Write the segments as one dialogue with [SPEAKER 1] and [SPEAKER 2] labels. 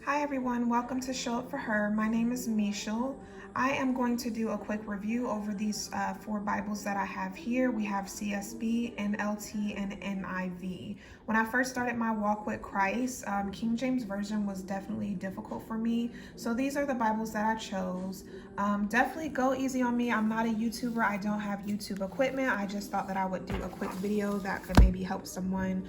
[SPEAKER 1] Hi everyone, welcome to Show Up For Her. My name is Michelle. I am going to do a quick review over these four Bibles that I have here. We have CSB, NLT, and NIV. When I first started my walk with Christ, King James Version was definitely difficult for me. So these are the Bibles that I chose. Definitely go easy on me. I'm not a YouTuber. I don't have YouTube equipment. I just thought that I would do a quick video that could maybe help someone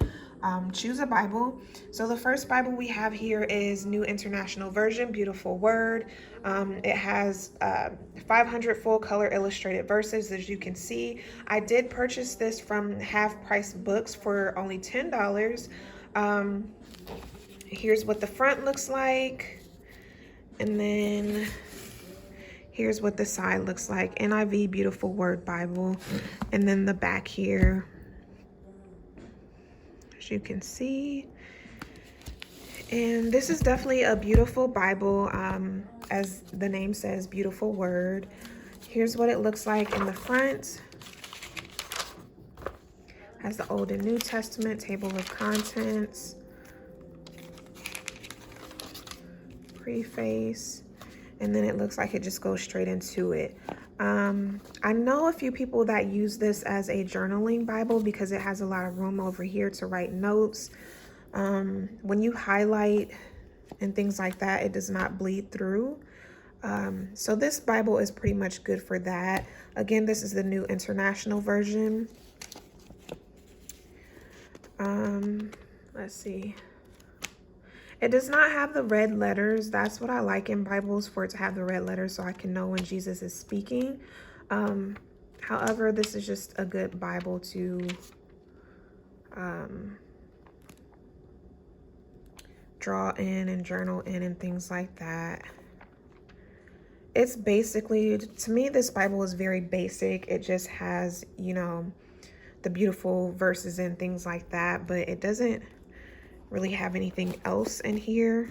[SPEAKER 1] choose a Bible. So the first Bible we have here is New International Version, Beautiful Word. It has 500 full color illustrated verses, as you can see. I did purchase this from Half Price Books for only $10. Here's what the front looks like, and then here's what the side looks like. NIV Beautiful Word Bible, and then the back here, as you can see. And this is definitely a beautiful Bible, as the name says, Beautiful Word. Here's what it looks like in the front. Has the Old and New Testament, table of contents, preface, and then it looks like it just goes straight into it. I know a few people that use this as a journaling Bible because it has a lot of room over here to write notes. When you highlight and things like that, it does not bleed through. So this Bible is pretty much good for that. Again, this is the New International Version. Let's see. It does not have the red letters. That's what I like in Bibles, for it to have the red letters so I can know when Jesus is speaking. However, this is just a good Bible to draw in and journal in and things like that. It's basically, to me, this Bible is very basic. It just has, you know, the beautiful verses and things like that, but it doesn't really have anything else in here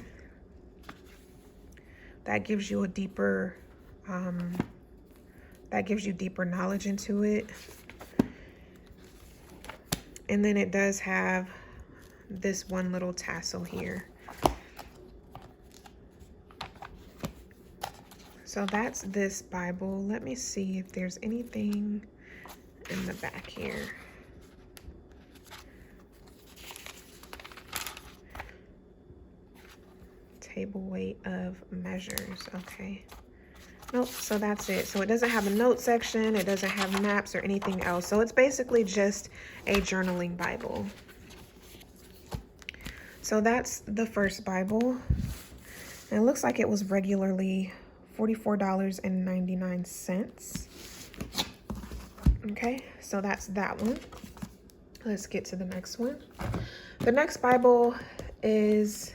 [SPEAKER 1] that gives you a deeper, deeper knowledge into it. And then it does have this one little tassel here. So that's this Bible. Let me see if there's anything in the back here. Table weight of measures. Okay. Nope. So that's it. So it doesn't have a note section. It doesn't have maps or anything else. So it's basically just a journaling Bible. So that's the first Bible. And it looks like it was regularly $44.99. Okay, so that's that one. Let's get to the next one. The next Bible is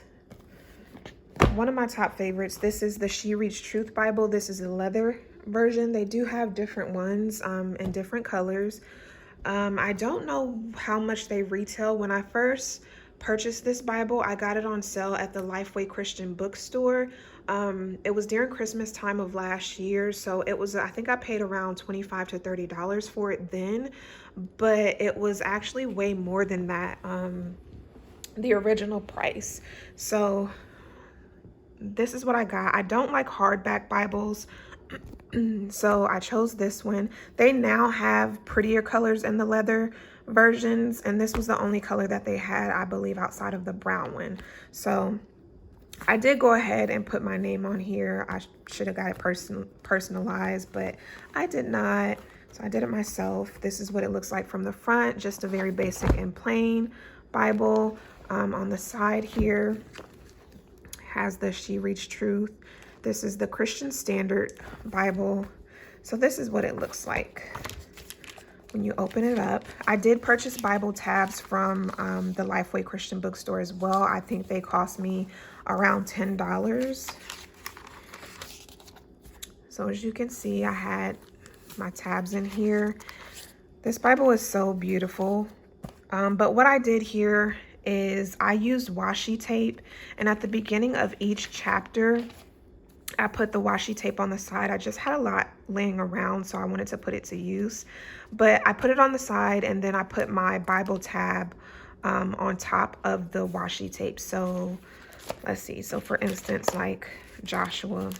[SPEAKER 1] one of my top favorites. This is the She Reads Truth Bible. This is a leather version. They do have different ones in different colors. I don't know how much they retail. When I first purchased this Bible, I got it on sale at the Lifeway Christian bookstore. It was during Christmas time of last year, so it was, I think I paid around $25 to $30 for it then, but it was actually way more than that, the original price. So this is what I got. I don't like hardback Bibles, so I chose this one. They now have prettier colors in the leather versions, and this was the only color that they had, I believe, outside of the brown one. So I did go ahead and put my name on here. I should have got it personalized, but I did not. So I did it myself. This is what it looks like from the front, just a very basic and plain Bible. On the side here has the She Reads Truth. This is the Christian Standard Bible. So this is what it looks like when you open it up. I did purchase Bible tabs from the Lifeway Christian bookstore as well. I think they cost me around $10. So as you can see, I had my tabs in here. This Bible is so beautiful. But what I did here is I used washi tape, and at the beginning of each chapter, I put the washi tape on the side. I just had a lot laying around, so I wanted to put it to use. But I put it on the side, and then I put my Bible tab on top of the washi tape. So let's see. So for instance, like Joshua,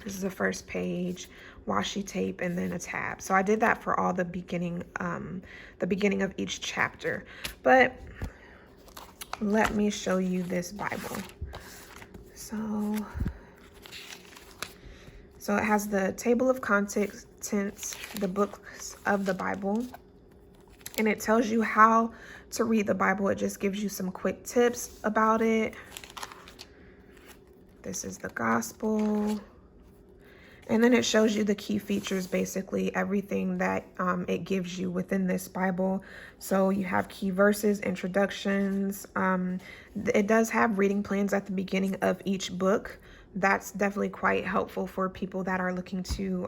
[SPEAKER 1] this is the first page, washi tape, and then a tab. So I did that for all the beginning of each chapter. But let me show you this Bible. So it has the table of contents, the books of the Bible, and it tells you how to read the Bible. It just gives you some quick tips about it. This is the gospel. And then it shows you the key features, basically everything that it gives you within this Bible. So you have key verses, introductions. It does have reading plans at the beginning of each book. That's definitely quite helpful for people that are looking to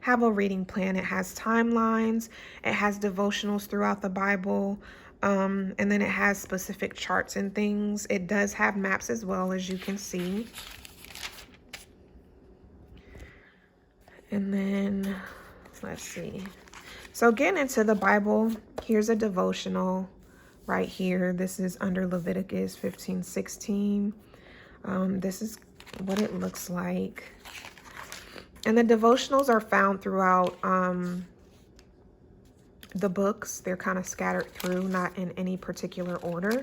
[SPEAKER 1] have a reading plan. It has timelines. It has devotionals throughout the Bible. And then it has specific charts and things. It does have maps as well, as you can see. And then, let's see. So getting into the Bible, here's a devotional right here. This is under Leviticus 15:16. This is what it looks like. And the devotionals are found throughout the books. They're kind of scattered through, not in any particular order.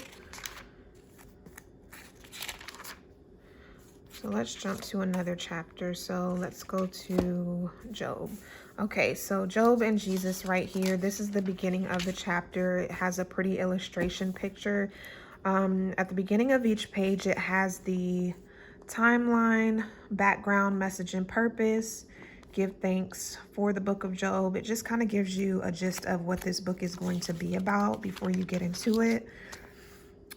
[SPEAKER 1] So let's jump to another chapter. So let's go to Job. Okay, so Job and Jesus right here. This is the beginning of the chapter. It has a pretty illustration picture. At the beginning of each page, it has the timeline, background, message, and purpose. Give thanks for the book of Job. It just kind of gives you a gist of what this book is going to be about before you get into it.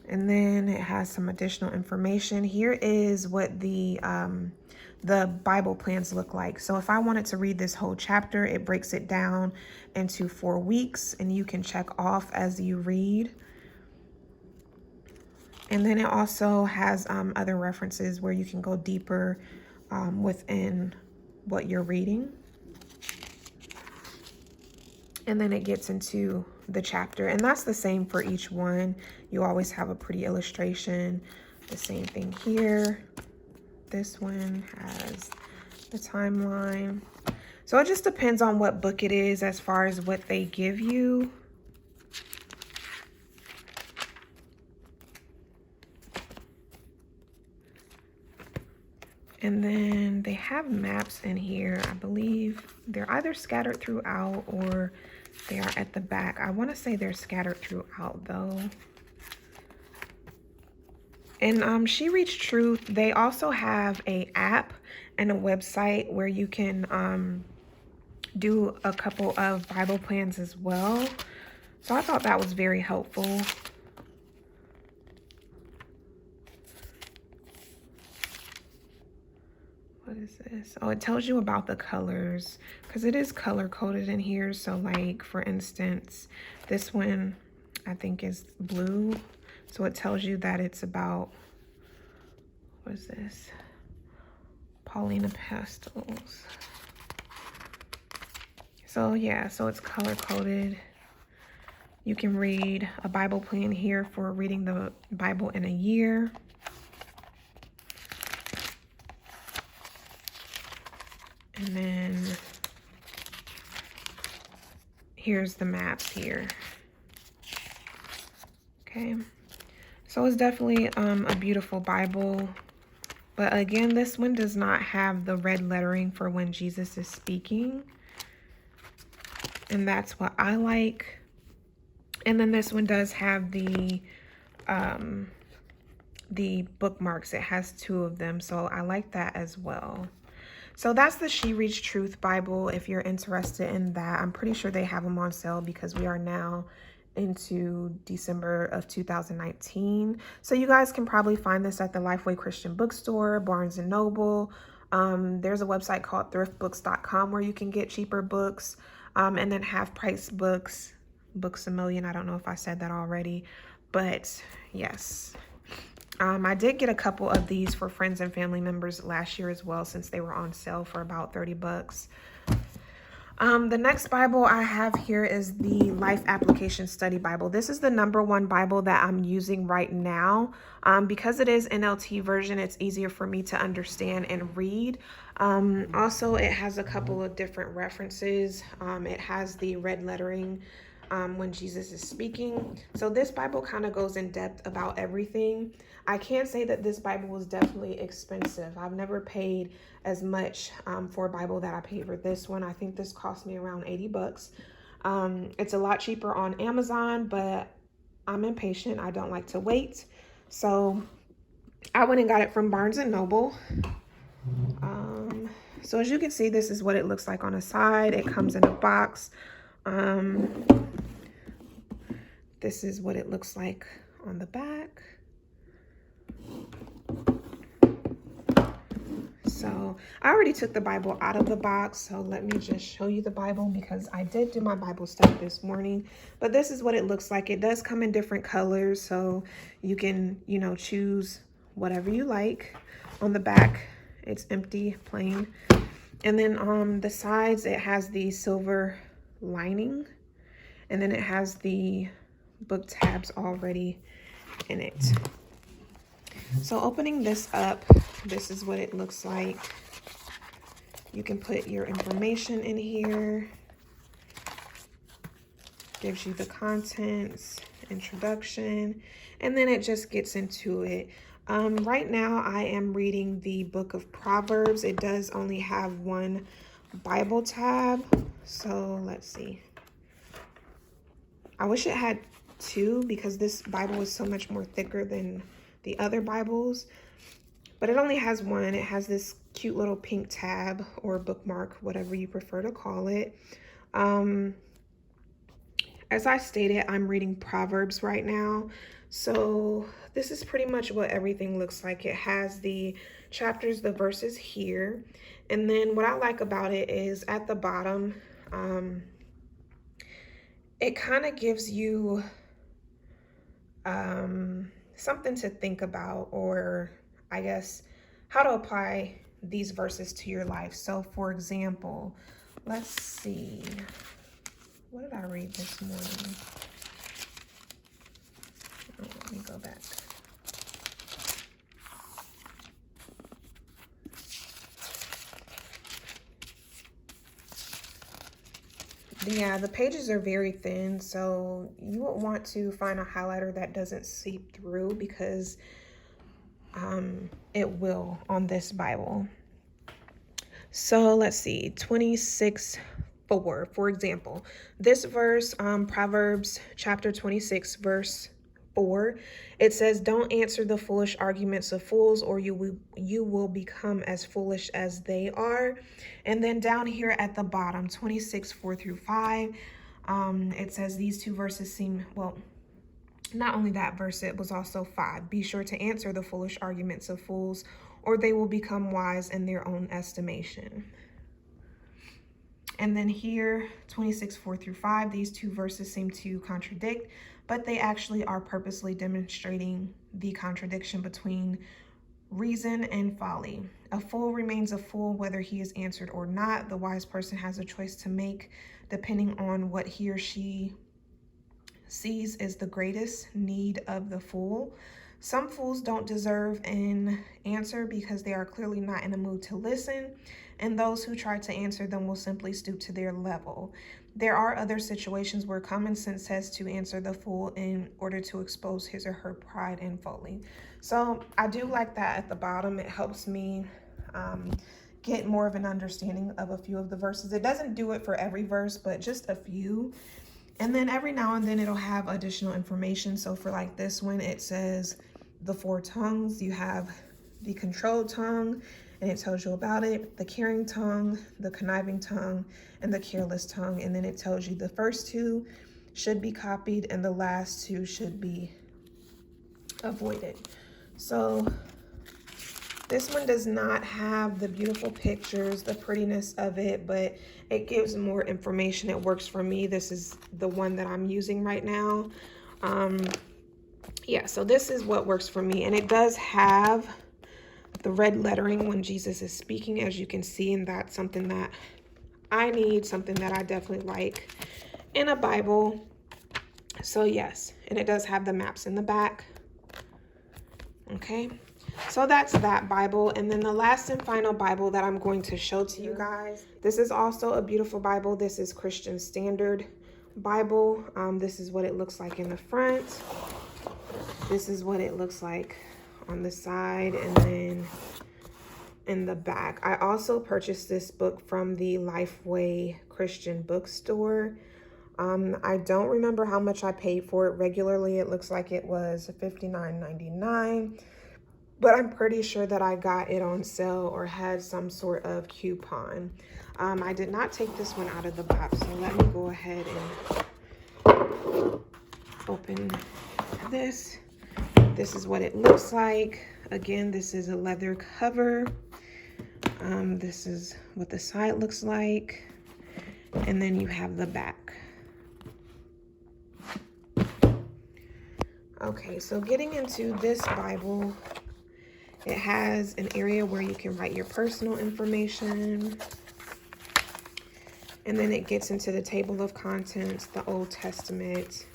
[SPEAKER 1] And then it has some additional information. Here is what the Bible plans look like. So if I wanted to read this whole chapter, it breaks it down into 4 weeks, and you can check off as you read. And then it also has other references where you can go deeper within what you're reading. And then it gets into the chapter, and that's the same for each one. You always have a pretty illustration. The same thing here. This one has the timeline. So it just depends on what book it is as far as what they give you. And then they have maps in here. I believe they're either scattered throughout or they are at the back. I want to say they're scattered throughout though. And She Reached Truth, they also have an app and a website where you can do a couple of Bible plans as well. So I thought that was very helpful. What is this? Oh, it tells you about the colors because it is color coded in here. So like, for instance, this one I think is blue. So it tells you that it's about, what is this? Paulina pastels. So yeah, so it's color coded. You can read a Bible plan here for reading the Bible in a year. And then here's the maps here. Okay, so it's definitely a beautiful Bible. But again, this one does not have the red lettering for when Jesus is speaking. And that's what I like. And then this one does have the bookmarks. It has 2 of them, so I like that as well. So that's the She Reached Truth Bible. If you're interested in that, I'm pretty sure they have them on sale because we are now into December of 2019. So you guys can probably find this at the Lifeway Christian Bookstore, Barnes & Noble. There's a website called thriftbooks.com where you can get cheaper books. And then half price books, Books A Million. I don't know if I said that already, but yes. I did get a couple of these for friends and family members last year as well, since they were on sale for about 30 bucks. The next Bible I have here is the Life Application Study Bible. This is the #1 Bible that I'm using right now. Because it is NLT version, it's easier for me to understand and read. Also, it has a couple of different references. It has the red lettering when Jesus is speaking. So this Bible kind of goes in depth about everything. I can say that this Bible was definitely expensive. I've never paid as much for a Bible that I paid for this one. I think this cost me around 80 bucks. It's a lot cheaper on Amazon, but I'm impatient. I don't like to wait. So I went and got it from Barnes and Noble. So as you can see, this is what it looks like on the side. It comes in a box. This is what it looks like on the back. So I already took the Bible out of the box, so let me just show you the Bible because I did do my Bible study this morning. But this is what it looks like. It does come in different colors, so you can, choose whatever you like. On the back, it's empty, plain. And then on the sides, it has the silver lining. And then it has the book tabs already in it. So opening this up, this is what it looks like. You can put your information in here. Gives you the contents, introduction, and then it just gets into it. Right now I am reading the book of Proverbs. It does only have one Bible tab. So let's see. I wish it had two because this Bible is so much more thicker than the other Bibles, but it only has one. It has this cute little pink tab or bookmark, whatever you prefer to call it. As I stated, I'm reading Proverbs right now. So this is pretty much what everything looks like. It has the chapters, the verses here. And then what I like about it is at the bottom, it kind of gives you something to think about, or I guess how to apply these verses to your life. So for example, let's see, what did I read this morning? Oh, let me go back. Yeah, the pages are very thin, so you would want to find a highlighter that doesn't seep through because it will on this Bible. So let's see, 26:4, for example. This verse, Proverbs chapter 26, verse 4, it says, "Don't answer the foolish arguments of fools, or you will become as foolish as they are." And then down here at the bottom, 26:4-5, it says these two verses seem, well, not only that verse, it was also 5. "Be sure to answer the foolish arguments of fools, or they will become wise in their own estimation." And then here, 26:4-5, these two verses seem to contradict, but they actually are purposely demonstrating the contradiction between reason and folly. "A fool remains a fool whether he is answered or not. The wise person has a choice to make depending on what he or she sees is the greatest need of the fool. Some fools don't deserve an answer because they are clearly not in a mood to listen, and those who try to answer them will simply stoop to their level. There are other situations where common sense says to answer the fool in order to expose his or her pride and folly." So I do like that at the bottom. It helps me get more of an understanding of a few of the verses. It doesn't do it for every verse, but just a few. And then every now and then it'll have additional information. So for like this one, it says the 4 tongues. You have the controlled tongue, and it tells you about it, the caring tongue, the conniving tongue, and the careless tongue. And then it tells you the first 2 should be copied and the last 2 should be avoided. So this one does not have the beautiful pictures, the prettiness of it, but it gives more information. It works for me. This is the one that I'm using right now. Yeah, so this is what works for me. And it does have the red lettering when Jesus is speaking, as you can see, and that's something that I need something that I definitely like in a Bible. So yes, and it does have the maps in the back. Okay, so that's that Bible. And then the last and final Bible that I'm going to show to you guys, this is also a beautiful Bible. This is Christian Standard Bible. This is what it looks like in the front. This is what it looks like on the side, and then in the back. I also purchased this book from the Lifeway Christian bookstore. I don't remember how much I paid for it regularly. It looks like it was $59.99, but I'm pretty sure that I got it on sale or had some sort of coupon. I did not take this one out of the box, so let me go ahead and open this. This is what it looks like. Again, this is a leather cover. This is what the side looks like. And then you have the back. Okay, so getting into this Bible, it has an area where you can write your personal information. And then it gets into the table of contents, the Old Testament.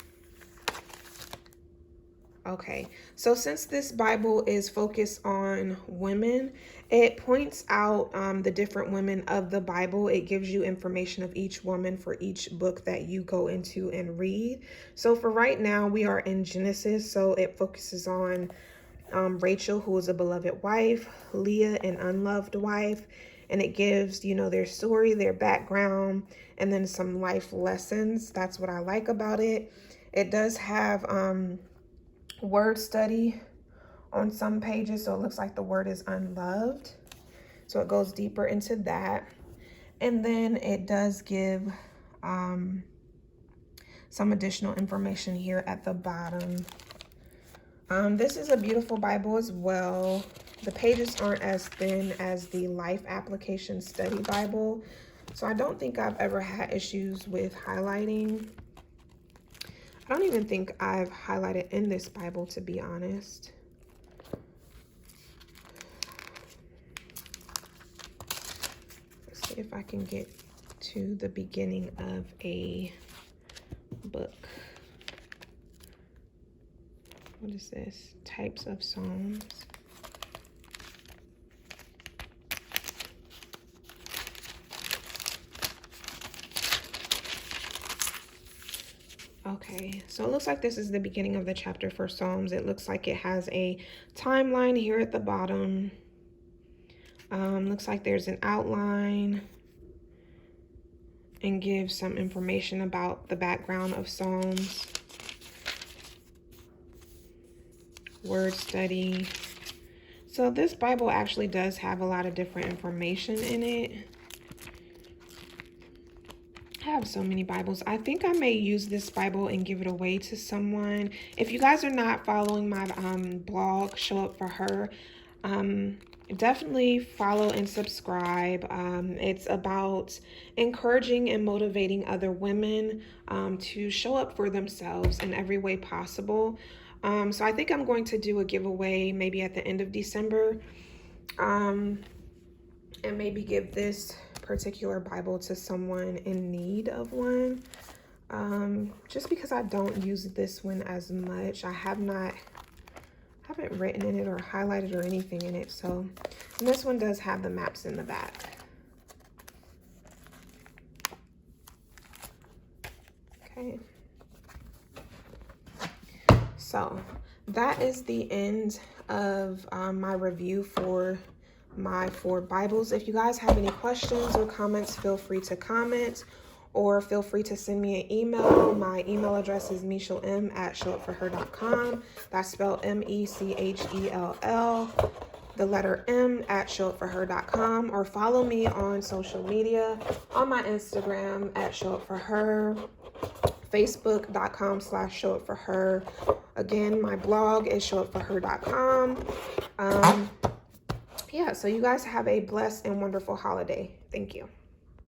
[SPEAKER 1] Okay, so since this Bible is focused on women, it points out the different women of the Bible. It gives you information of each woman for each book that you go into and read. So for right now, we are in Genesis, so it focuses on Rachel, who is a beloved wife, Leah, an unloved wife, and it gives, you know, their story, their background, and then some life lessons. That's what I like about it. It does have word study on some pages, so it looks like the word is unloved, so it goes deeper into that. And then it does give some additional information here at the bottom. This is a beautiful Bible as well. The pages aren't as thin as the Life Application Study Bible, so I don't think I've ever had issues with highlighting. I don't even think I've highlighted in this Bible, to be honest. Let's see if I can get to the beginning of a book. What is this? Types of Psalms. Okay, so it looks like this is the beginning of the chapter for Psalms. It looks like it has a timeline here at the bottom. Looks like there's an outline and gives some information about the background of Psalms. Word study. So this Bible actually does have a lot of different information in it. I have so many Bibles. I think I may use this Bible and give it away to someone. If you guys are not following my blog, Show Up For Her, definitely follow and subscribe. It's about encouraging and motivating other women to show up for themselves in every way possible. So I think I'm going to do a giveaway maybe at the end of December, and maybe give this particular Bible to someone in need of one, just because I don't use this one as much. I haven't written in it or highlighted or anything in it. So, and this one does have the maps in the back. Okay, so that is the end of my review for my 4 Bibles. If you guys have any questions or comments, feel free to comment, or feel free to send me an email. My email address is mechell@showupforher.com. That's spelled MECHELL, the letter M, @showupforher.com, or follow me on social media on my Instagram @showupforher, facebook.com/showupforher. Again, my blog is showupforher.com. Yeah, so you guys have a blessed and wonderful holiday. Thank you.